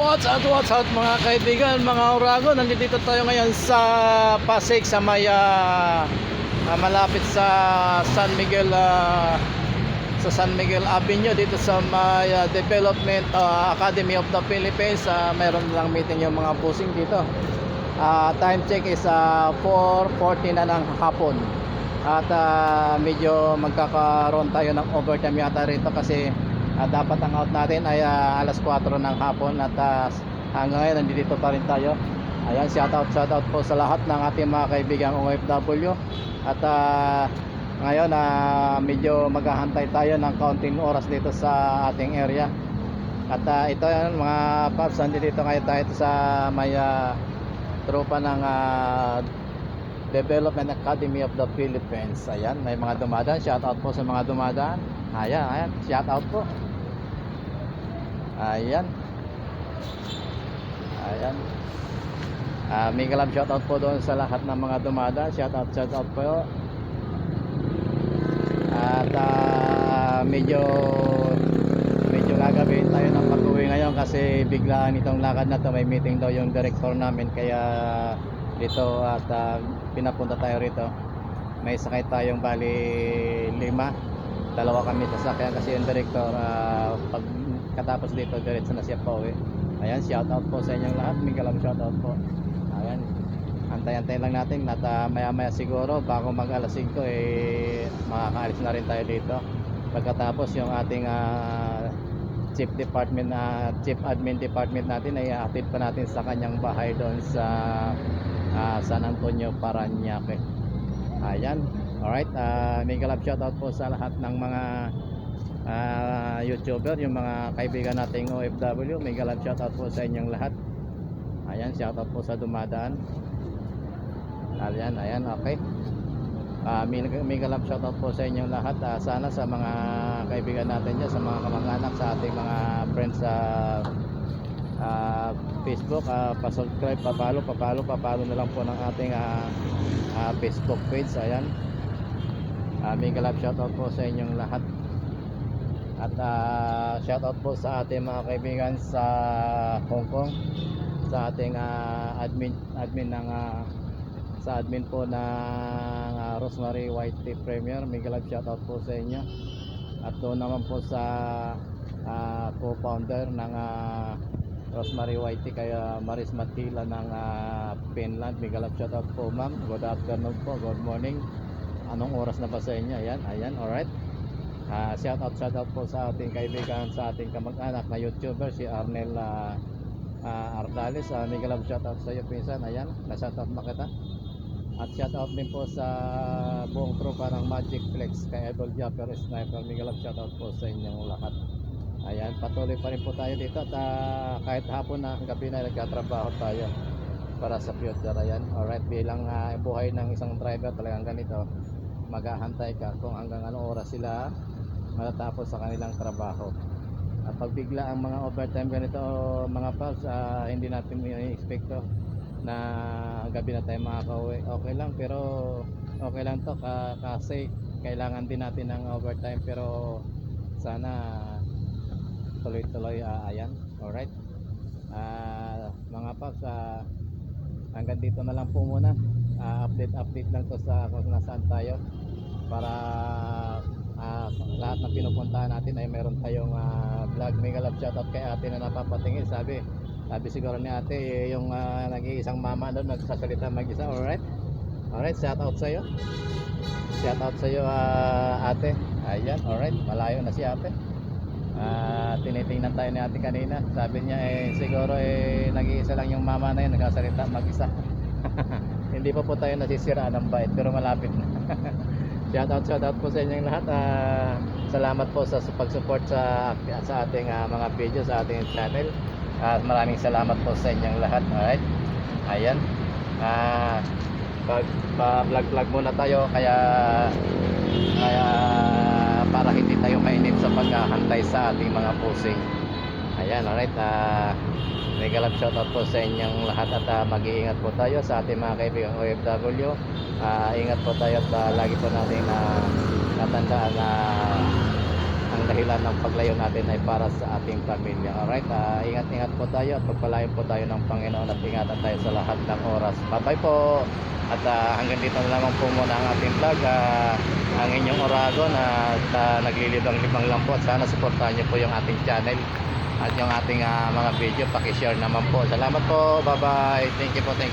What's up mga kaibigan, mga Urago. Nandito tayo ngayon sa Pasig sa may malapit sa San Miguel Avenue, dito sa may Development Academy of the Philippines. Mayroon lang meeting yung mga busing dito. Time check is 4:40 na ng hapon. At medyo magkakaroon tayo ng overtime yata rito kasi dapat ang out natin ay alas 4 ng hapon. At hanggang ngayon nandito pa rin tayo. Ayan, shout out po sa lahat ng ating mga kaibigang OFW. At ngayon medyo maghahantay tayo ng kaunting oras dito sa ating area. At ito yan mga paps, nandito ngayon tayo sa may tropa ng Development Academy of the Philippines. Ayan, may mga dumadaan. Shout out po sa mga dumadaan. Ayan, shout out po. Ayan. Mega love shout out po doon sa lahat ng mga dumadaan. Shout out po. At medyo gagawin tayo ng pag-uwi ngayon kasi biglaan itong lakad na to. May meeting daw yung director namin, kaya dito at pinapunta tayo rito. May sakay tayong bali 5, dalawa kami sasakyan kasi yung director pag katapos dito diretso na siya pauwi. Ayan, shout out po sa inyong lahat. Mega love shout out po. Ayan, antay lang natin at maya siguro bago mag alas 5 makakaalis na rin tayo dito. Pagkatapos yung ating chief admin department natin ay atid pa natin sa kanyang bahay doon sa San Antonio, Parañaque. Ayan, alright. Mega love shout out po sa lahat ng mga YouTuber, yung mga kaibigan nating OFW. Mega love shout out po sa inyong lahat. Ayan, shout out po sa dumadaan. Ayan, okay. Mega love shout out po sa inyong lahat. Sana sa mga kaibigan natin dyan, sa mga kamag-anak, sa ating mga friends sa Facebook, pa-subscribe, papalo na lang po ng ating Facebook page. Ayan, mega love shout out po sa inyong lahat. At shout out po sa ating mga kaibigan sa Hong Kong, sa ating admin ng sa admin po ng Rosemary White Tea Premier. Mega love shout out po sa inyo. At doon naman po sa co-founder ng Rosemary White Tea, kaya Maris Matila ng Finland. Mega love shout out po ma'am. Good afternoon po, good morning. Anong oras na ba sa inyo? Ayan, alright. Shout out po sa ating kaibigan, sa ating kamag-anak na YouTuber si Arnel Ardales. Mega love shout out sa iyo pinsan. Ayan, na-shout out na kita. At shout out din po sa buong tropa ng Magic Flex, kay Idol Japper Sniper. Mega love shout out po sa inyong lahat. Ayan, patuloy pa rin po tayo dito at kahit hapon na, gabi na, nagkatrabaho tayo para sa future. Ayan, alright. Bilang buhay ng isang driver talagang ganito, maghahantay ka kung hanggang anong oras sila matatapos sa kanilang trabaho. At pag bigla ang mga overtime ganito mga paps, hindi natin i-expect to na gabi na tayo makakauwi. Okay lang, pero okay lang to kasi kailangan din natin ng overtime, pero sana tuloy-tuloy. Ayan, alright. Mga paps, hanggang dito na lang po muna. Update lang to sa kung nasaan tayo, para lahat ng pinupuntahan natin ay meron tayong vlog. Mega love shoutout kay ate na napapatingin. Sabi siguro ni ate yung nag-iisang mama doon nagsasalita mag-isa. Alright, shoutout sa iyo. Shoutout sa iyo ate. Ayan, alright. Malayo na si ate. Tinitingnan tayo ni ate kanina. Sabi niya siguro nag-iisa lang yung mama na yun nagsasalita mag-isa. Hindi pa po tayo nasisiraan ng bait, pero malapit na. Shout out po sa inyong lahat. Salamat po sa pag-support sa ating mga video, sa ating channel. Maraming salamat po sa inyong lahat. Alright. Ayan. Vlog muna tayo, kaya para hindi tayo mainip sa paghahantay sa ating mga pusing. Ayan, alright. Mega love shoutout po sa inyong lahat at mag-iingat po tayo sa ating mga kaibigang OFW. Ingat po tayo at lagi po natin natandaan na ang ang dahilan ng paglayo natin ay para sa ating pamilya. Alright, ingat-ingat po tayo at pagpalain po tayo ng Panginoon at ingatan tayo sa lahat ng oras. Bye-bye po. At hanggang dito na lamang po muna ang ating vlog. Ang inyong Oragon at naglilibang-libang lang po. At sana suportahan niyo po yung ating channel at yung ating mga video. Pakishare naman po. Salamat po. Bye-bye. Thank you po. Thank you.